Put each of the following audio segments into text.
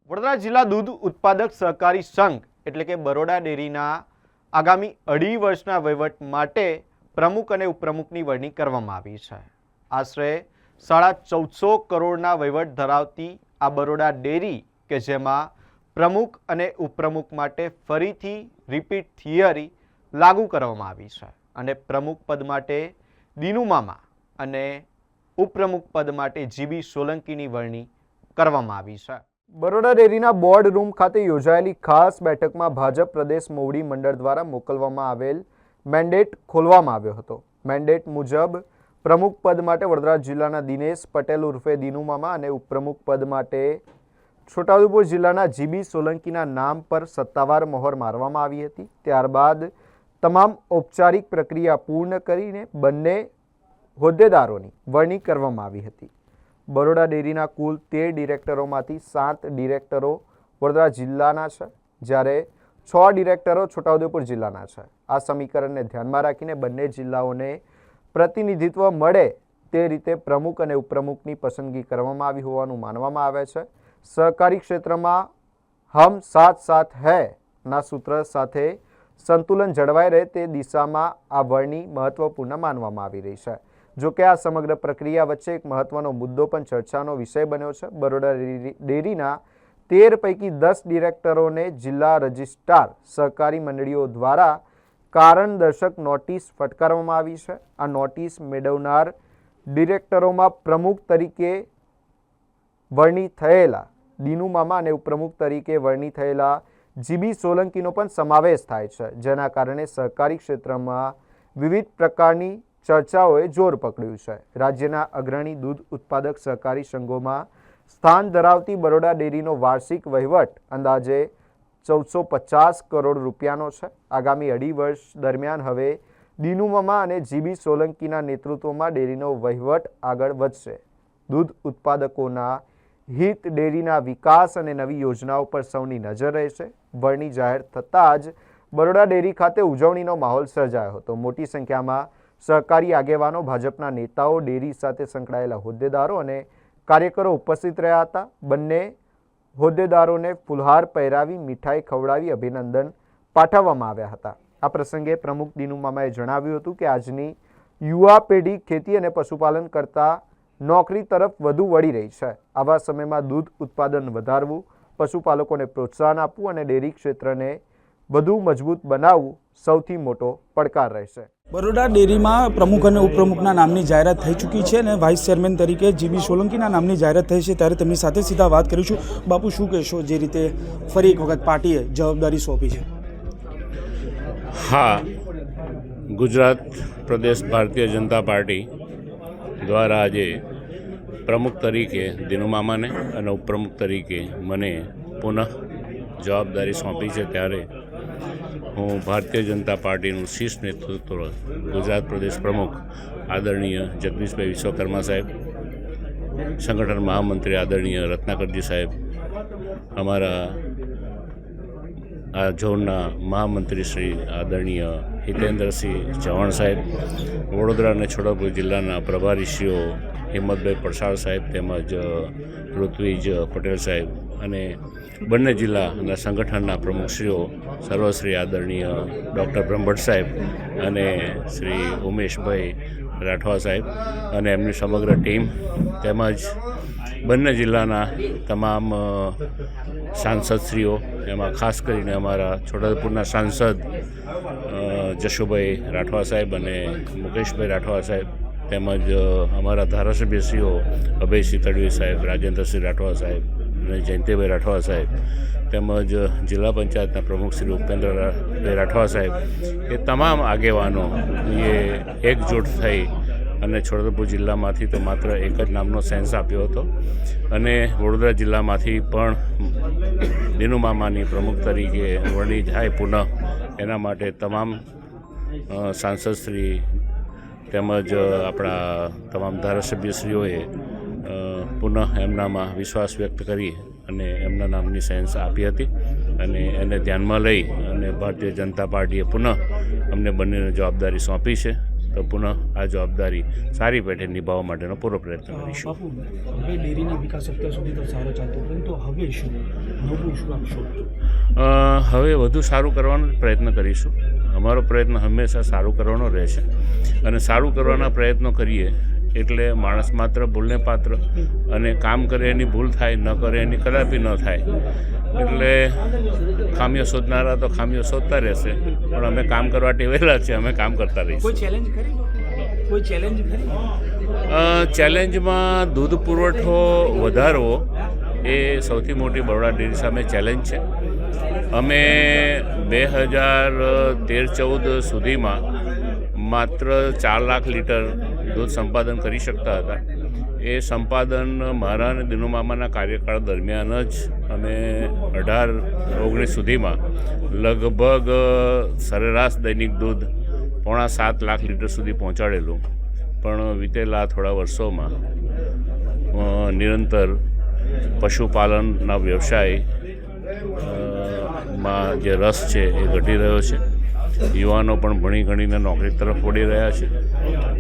વડોદરા જિલ્લા દૂધ ઉત્પાદક સહકારી સંઘ એટલે કે બરોડા ડેરીના આગામી 2.5 વર્ષના વહીવટ માટે પ્રમુખ અને ઉપપ્રમુખની વરણી કરવામાં આવી છે। આશરે 1450 કરોડના વહીવટ ધરાવતી આ બરોડા ડેરી કે જેમાં પ્રમુખ અને ઉપપ્રમુખ માટે ફરીથી રિપીટ થિયરી લાગુ કરવામાં આવી છે અને પ્રમુખ પદ માટે દીનુ મામા અને ઉપપ્રમુખ પદ માટે જીબી સોલંકીની વરણી કરવામાં આવી છે। બરોડા ડેરીના બોર્ડ રૂમ ખાતે યોજાયેલી ખાસ બેઠકમાં ભાજપ પ્રદેશ મોવડી મંડળ દ્વારા મોકલવામાં આવેલ મેન્ડેટ ખોલવામાં આવ્યો હતો। મેન્ડેટ મુજબ પ્રમુખ પદ માટે વડોદરા જિલ્લાના દિનેશ પટેલ ઉર્ફે દીનુ મામા અને ઉપપ્રમુખ પદ માટે છોટાઉદેપુર જિલ્લાના જીબી સોલંકીના નામ પર સત્તાવાર મહોર મારવામાં આવી હતી। ત્યારબાદ તમામ ઔપચારિક પ્રક્રિયા પૂર્ણ કરીને બંને હોદ્દેદારોની વરણી કરવામાં આવી હતી। બરોડા ડેરીના કુલ 13 ડિરેક્ટરોમાંથી 7 ડિરેક્ટરો વડોદરા જિલ્લાના છે, જ્યારે 6 ડિરેક્ટરો છોટાઉદેપુર જિલ્લાના છે। આ સમીકરણને ધ્યાનમાં રાખીને બંને જિલ્લાઓને પ્રતિનિધિત્વ મળે તે રીતે પ્રમુખ અને ઉપપ્રમુખની પસંદગી કરવામાં આવી હોવાનું માનવામાં આવે છે। સહકારી ક્ષેત્રમાં હમ સાથ સાથ હૈ ના સૂત્ર સાથે સંતુલન જળવાઈ રહે તે દિશામાં આ વરણી મહત્વપૂર્ણ માનવામાં આવી રહી છે। જો કે આ સમગ્ર પ્રક્રિયા વચ્ચે એક મહત્વનો મુદ્દો પણ ચર્ચાનો વિષય બન્યો છે। બરોડા ડેરીના 13 પૈકી 10 ડિરેક્ટરોને જિલ્લા રજિસ્ટ્રાર સહકારી મંડળીઓ દ્વારા કારણદર્શક નોટિસ ફટકારવામાં આવી છે। આ નોટિસ મેળવનાર ડિરેક્ટરોમાં પ્રમુખ તરીકે વરણી થયેલા દીનુ મામા અને ઉપપ્રમુખ તરીકે વરણી થયેલા જીબી સોલંકીનો પણ સમાવેશ થાય છે, જેના કારણે સહકારી ક્ષેત્રમાં વિવિધ પ્રકારની ચર્ચાઓએ જોર પકડ્યું છે। રાજ્યના અગ્રણી દૂધ ઉત્પાદક સહકારી સંઘોમાં સ્થાન ધરાવતી બરોડા ડેરીનો વાર્ષિક વહીવટ અંદાજે 1450 કરોડ રૂપિયાનો છે। આગામી 2.5 વર્ષ દરમિયાન હવે દીનુ મામા અને જીબી સોલંકીના નેતૃત્વમાં ડેરીનો વહીવટ આગળ વધશે। દૂધ ઉત્પાદકોના હિત, ડેરીના વિકાસ અને નવી યોજનાઓ પર સૌની નજર રહેશે। વરણી જાહેર થતાં જ બરોડા ડેરી ખાતે ઉજવણીનો માહોલ સર્જાયો હતો। મોટી સંખ્યામાં સહકારી આગેવાનો, ભાજપના નેતાઓ, ડેરી સાથે સંકળાયેલા હોદ્દેદારો અને કાર્યકરો ઉપસ્થિત રહ્યા હતા। બંને હોદ્દેદારોને ફુલહાર પહેરાવી મીઠાઈ ખવડાવી અભિનંદન પાઠવવામાં આવ્યા હતા। આ પ્રસંગે પ્રમુખ દીનુ મામાએ જણાવ્યું હતું કે આજની યુવા પેઢી ખેતી અને પશુપાલન કરતા નોકરી તરફ વધુ વળી રહી છે। આવા સમયમાં દૂધ ઉત્પાદન વધારવું, પશુપાલકોને પ્રોત્સાહન આપવું અને ડેરી ક્ષેત્રને વધુ મજબૂત બનાવવું સૌથી મોટો પડકાર રહેશે। બરોડા ડેરીમાં પ્રમુખ અને ઉપપ્રમુખના નામની જાહેરાત થઈ ચૂકી છે અને વાઇસ ચેરમેન તરીકે જીબી સોલંકીના નામની જાહેરાત થઈ છે, ત્યારે તેમની સાથે સીધા વાત કરીશું। બાપુ, શું કહેશો જે રીતે ફરી એક વખત પાર્ટીએ જવાબદારી સોંપી છે? હા, ગુજરાત પ્રદેશ ભારતીય જનતા પાર્ટી દ્વારા આજે પ્રમુખ તરીકે દીનુ મામાને અને ઉપપ્રમુખ તરીકે મને પુનઃ જવાબદારી સોંપી છે, ત્યારે હું ભારતીય જનતા પાર્ટીનું શીર્ષ નેતૃત્વ ગુજરાત પ્રદેશ પ્રમુખ આદરણીય જગદીશભાઈ વિશ્વકર્મા સાહેબ, સંગઠન મહામંત્રી આદરણીય રત્નાકરજી સાહેબ, અમારા આ ઝોનના મહામંત્રી શ્રી આદરણીય હિતેન્દ્રસિંહ ચૌહાણ સાહેબ, વડોદરા અને છોટાઉદેપુર જિલ્લાના પ્રભારીશ્રીઓ હિંમતભાઈ પરસાળ સાહેબ તેમજ ઋત્વિજ પટેલ સાહેબ અને બંને જિલ્લાના સંગઠનના પ્રમુખશ્રીઓ સર્વશ્રી આદરણીય ડૉક્ટર બ્રહ્મભટ્ટ સાહેબ અને શ્રી ઉમેશભાઈ રાઠવા સાહેબ અને એમની સમગ્ર ટીમ, તેમજ બંને જિલ્લાના તમામ સાંસદશ્રીઓ, એમાં ખાસ કરીને અમારા છોટાઉદેપુરના સાંસદ જશુભાઈ રાઠવા સાહેબ અને મુકેશભાઈ રાઠવા સાહેબ, તેમજ અમારા ધારાસભ્યશ્રીઓ અભયસિંહ તડવી સાહેબ, રાજેન્દ્રસિંહ રાઠવા સાહેબ અને જયંતિભાઈ રાઠવા સાહેબ, તેમજ જિલ્લા પંચાયતના પ્રમુખ શ્રી ઉપેન્દ્રભાઈ રાઠવા સાહેબ, એ તમામ આગેવાનો એ એકજૂટ થઈ અને છોટાઉદેપુર જિલ્લામાંથી તો માત્ર એક જ નામનો સેન્સ આપ્યો હતો અને વડોદરા જિલ્લામાંથી પણ દીનુ મામાની પ્રમુખ તરીકે વરણી થાય પુનઃ, એના માટે તમામ સાંસદશ્રી તેમજ આપણા તમામ ધારાસભ્યશ્રીઓએ પુનઃ એમનામાં વિશ્વાસ વ્યક્ત કરી અને એમના નામની સેન્સ આપી હતી અને એને ધ્યાનમાં લઈ અને ભારતીય જનતા પાર્ટીએ પુનઃ અમને બંનેને જવાબદારી સોંપી છે। તો પુનઃ આ જવાબદારી સારી પેઠે નિભાવવા માટેનો પૂરો પ્રયત્ન કરીશું. બાપુ, હવે ડેરીનો વિકાસ અત્યાર સુધી તો સારો ચાલતો, પરંતુ હવે શું નવું શું આપશો? હવે વધુ સારું કરવાનો જ પ્રયત્ન કરીશું. અમારો પ્રયત્ન હંમેશા સારું કરવાનો રહેશે, અને સારું કરવાના પ્રયત્નો કરીએ એટલે માણસ માત્ર ભૂલને પાત્ર, અને કામ કરે એની ભૂલ થાય, ન કરે એની કદાપી ન થાય. એટલે ખામીઓ શોધનારા તો ખામીઓ શોધતા રહેશે, પણ અમે કામ કરવા ટેવેલા છે, અમે કામ કરતા રહીશું. કોઈ ચેલેન્જ ખરી? કોઈ ચેલેન્જ ખરી? ચેલેન્જમાં દૂધ પુરવઠો વધારવો એ સૌથી મોટી બરોડા ડેરી સામે ચેલેન્જ છે. અમે 2013-14 સુધીમાં માત્ર 4 લાખ લીટર દૂધ સંપાદન કરી શકતા હતા. એ સંપાદન મારા અને દિનુ મામાના કાર્યકાળ દરમિયાન જ અમે 18-19 સુધીમાં લગભગ સરેરાશ દૈનિક દૂધ 6.5 લાખ લીટર સુધી પહોંચાડેલું. પણ વિતેલા થોડા વર્ષોમાં નિરંતર પશુપાલનના વ્યવસાયમાં જે રસ છે એ ઘટી રહ્યો છે. યુવાનો પણ ભણી ગણીને નોકરી તરફ વળી રહ્યા છે,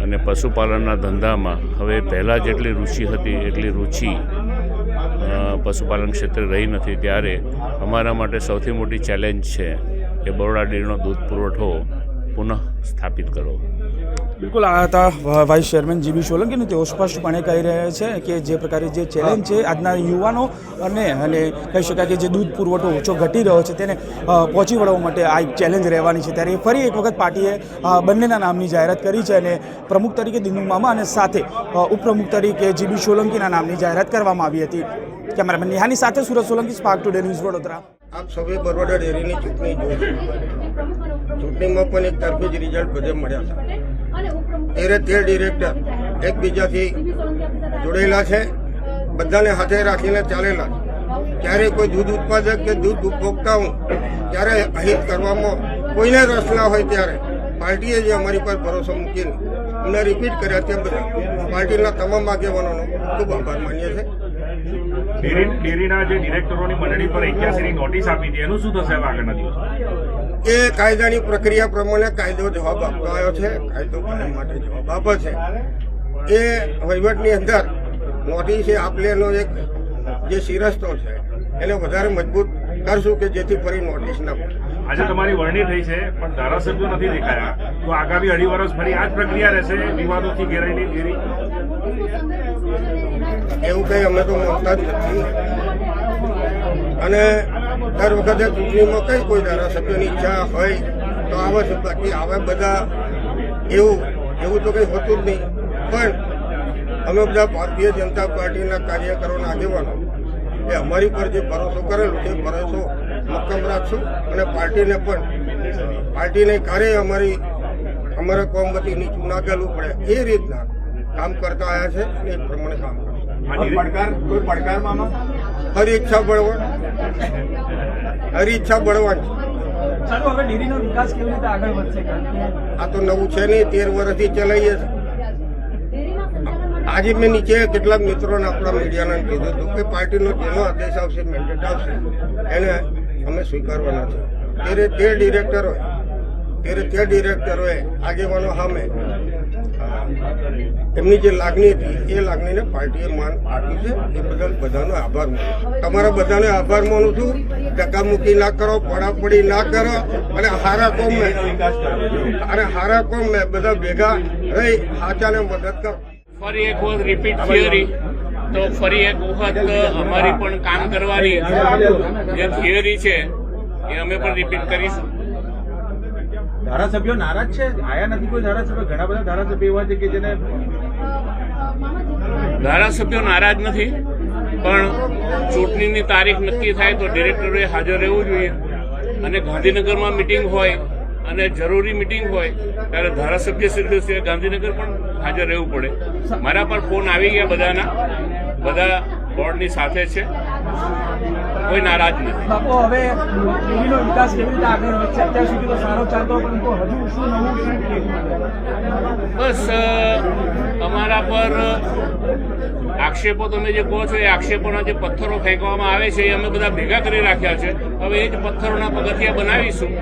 અને પશુપાલનના ધંધામાં હવે પહેલાં જેટલી રુચિ હતી એટલી રુચિ પશુપાલન ક્ષેત્રે રહી નથી. ત્યારે અમારા માટે સૌથી મોટી ચેલેન્જ છે કે બરોડા ડેરીનો દૂધ પુરવઠો પુનઃ સ્થાપિત કરો. બિલકુલ, આ હતા વાઇસ ચેરમેન જીબી સોલંકી. તેઓ સ્પષ્ટપણે કહી રહ્યા છે કે જે પ્રકારે જે ચેલેન્જ છે આજના યુવાનો અને કહી શકાય કે જે દૂધ પુરવઠો ઓછો ઘટી રહ્યો છે તેને પહોંચી વળવા માટે આ એક ચેલેન્જ રહેવાની છે. ત્યારે ફરી એક વખત પાર્ટીએ બંનેના નામની જાહેરાત કરી છે, અને પ્રમુખ તરીકે દિનુ મામા અને સાથે ઉપપ્રમુખ તરીકે જીબી સોલંકીના નામની જાહેરાત કરવામાં આવી હતી. કેમેરામેન નિહાની સાથે Surat Solanki, spark today news, Vadodara. આપ સૌએ બરોડા ડેરીની ચૂંટણી જોઈ. ચૂંટણીમાં પણ એક તરફી જ રિઝલ્ટ બધે મળ્યા છે. 13 ડિરેક્ટર એકબીજાથી જોડેલા છે, બધાને હાથે રાખીને ચાલેલા છે. ક્યારે કોઈ દૂધ ઉત્પાદક કે દૂધ ઉપભોક્તાઓ ત્યારે અહિત કરવામાં કોઈને રસ ના હોય ત્યારે પાર્ટીએ જે અમારી પર ભરોસો મૂકીને અમને રિપીટ કર્યા તે બધા પાર્ટીના તમામ આગેવાનોનો ખૂબ આભાર માનીએ છીએ. ડેરીના જે ડિરેક્ટરોની મંડળી પર 81ની નોટિસ આપી હતી, એનું શું થશે આગળના દિવસો? એ કાયદાની પ્રક્રિયા પ્રમાણે કાયદો જવાબ આપતો આવ્યો છે. કાયદો કાયમ માટે જવાબ આપે છે. એ વહીવટની અંદર નોટિસ આપલેનો એક જે શિરસ્તો છે એને વધારે મજબૂત કરશું કે જેથી ફરી નોટિસ ના પડે. આજે તમારી વરણી થઈ છે, પણ ધારાસભ્યો નથી દેખાયા, તો આગામી 2.5 વર્ષ ફરી આ જ પ્રક્રિયા રહેશે, વિવાદોથી ઘેરાયેલી ડેરી? એવું કંઈ અમે તો માનતા જ નથી, અને દર વખતે ચૂંટણીમાં કઈ કોઈ ધારાસભ્યોની ઈચ્છા હોય તો આવે છે, બાકી આવે બધા એવું તો કંઈ હોતું જ નહીં. પણ અમે બધા ભારતીય જનતા પાર્ટીના કાર્યકરોના આગેવાનો એ અમારી પર જે ભરોસો કરેલો છે ભરોસો મક્કમ રાખશું, અને પાર્ટીને ક્યારેય અમારા કોમ વતી નીચું ના ગળવું પડે એ રીતના કામ કરતા આવ્યા છે, અને એ પ્રમાણે કામ કરશે. હરી ઈચ્છા બળવાની. આ તો નવું છે નહીં, 13 વર્ષથી ચલાવીએ છીએ. આજે મેં નીચે કેટલાક મિત્રોને આપણા મીડિયાને કીધું હતું કે પાર્ટીનો જેનો આદેશ આવશે, મેન્ડેટ આવશે, એને અમે સ્વીકારવાના છે. 13 ડિરેક્ટરોએ આગેવાનો સામે એમની જે લાગણી હતી એ લાગણીને પાર્ટીએ માન આપ્યું છે. એ બદલ બધાનો આભાર માનું. તમારા બધાને આભાર માનું છું. ધક્કામુક્કી ના કરો, પડાપડી ના કરો, અને હારા કોમ મેં બધા ભેગા રહી સાચાને મદદ કરો. ફરી એક વખત રિપીટ થિયરી, તો ફરી એક વખત અમારી પણ કામ કરવાની જે થિયરી છે એ અમે પણ રિપીટ કરીશું. ધારાસભ્યો નારાજ છે, આયા નથી કોઈ ધારાસભ્ય. ઘણા બધા ધારાસભ્યો એવા છે કે જેને ધારાસભ્યો નારાજ નથી, પણ ચૂંટણીની તારીખ નક્કી થાય તો ડિરેક્ટરોએ હાજર રહેવું જોઈએ, અને ગાંધીનગરમાં મિટિંગ હોય અને જરૂરી મિટિંગ હોય ત્યારે ધારાસભ્ય શ્રી ગાંધીનગર પણ હાજર રહેવું પડે. મારા પર ફોન આવી ગયા બધાના, બધા બોર્ડની સાથે છે, કોઈ નારાજ નથી. બાપુ હવે ડેરીનો વિકાસ કેવી રીતે આગળ વધશે? અત્યાર સુધી તો સારો ચાલતો પરંતુ હજુ શું નવું શું ડેરી? બસ અમારા પર આક્ષેપો તમે જે કહો છો એ આક્ષેપોના જે પથ્થરો ફેંકવામાં આવે છે એ અમે બધા ભેગા કરી રાખ્યા છે. હવે એ જ પથ્થરોના પગથિયા બનાવીશું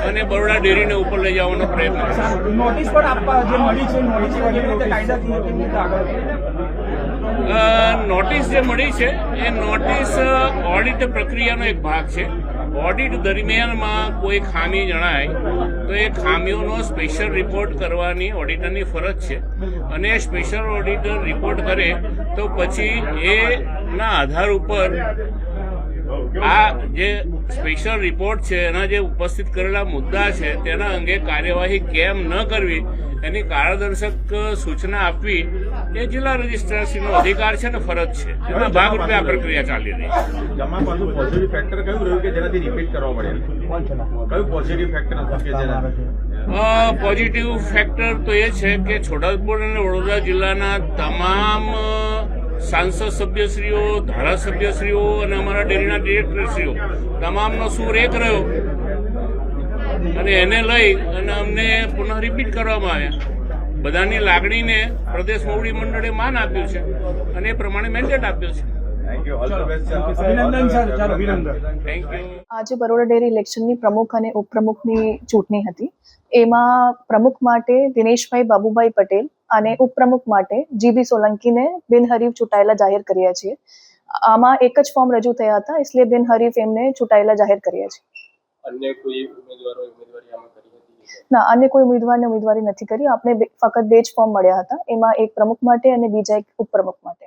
અને બરોડા ડેરીને ઉપર લઈ જવાનો પ્રયત્ન કરીશું. નોટિસ પણ આપવા જે મળી છે નોટિસ કેવી રીતે કાયદાકીય કેવી રીતે આગળ? નોટિસ જે મળી છે એ નોટિસ ઓડિટ પ્રક્રિયાનો એક ભાગ છે. ઓડિટ દરમિયાનમાં કોઈ ખામી જણાય તો એ ખામીઓનો સ્પેશિયલ રિપોર્ટ કરવાની ઓડિટરની ફરજ છે અને એ સ્પેશિયલ ઓડિટર રિપોર્ટ કરે તો પછી એના આધાર ઉપર આ જે સ્પેશિયલ રિપોર્ટ છે એના જે ઉપસ્થિત કરેલા મુદ્દા છે તેના અંગે કાર્યવાહી કેમ ન કરવી એની કારણદર્શક સૂચના આપવી એ જિલ્લા રજિસ્ટ્રારશ્રીનો અધિકાર છે ને ફરજ છે. એના ભાગરૂપે આ પ્રક્રિયા ચાલી રહી છે. જમા પાછું પોઝિટિવ ફેક્ટર કયું રહ્યું કે જેનાથી રિપીટ કરવા પડે? કયું પોઝિટિવ ફેક્ટર હતું કે જેના પોઝિટિવ ફેક્ટર તો એ છે કે છોટાઉદેપુર અને વડોદરા જિલ્લાના તમામ સાંસદ સભ્યશ્રીઓ, ધારાસભ્યશ્રીઓ અને અમારા ડેરીના ડિરેક્ટરશ્રીઓ તમામનો સૂર એક રહ્યો અને એને લઈ અને અમને પુનઃ રિપીટ કરવામાં આવ્યા. બધાની લાગણીને પ્રદેશ મોવડી મંડળે માન આપ્યું છે અને એ પ્રમાણે મેન્ડેટ આપ્યો છે. Thank you. All the best. અભિનંદન સર. ચાલો અભિનંદન. Thank you. આજે બરોડા ડેરી ઇલેક્શનની પ્રમુખ અને ઉપપ્રમુખની ચૂંટણી હતી. એમાં પ્રમુખ માટે દિનેશભાઈ બાબુભાઈ પટેલ અને ઉપપ્રમુખ માટે જીબી સોલંકીને બિનહરીફ ચૂંટાયેલા જાહેર કર્યા છે. આમાં એક જ ફોર્મ રજૂ થયા હતા, એટલે બિનહરીફ એમને ચૂંટાયેલા જાહેર કર્યા છે. અન્ય કોઈ ઉમેદવારી આમાં કરી હતી? ના, અન્ય કોઈ ઉમેદવારને ઉમેદવારી નથી કરી. આપણે ફક્ત બે જ ફોર્મ મળ્યા હતા, એમાં એક પ્રમુખ માટે અને બીજા એક ઉપપ્રમુખ માટે.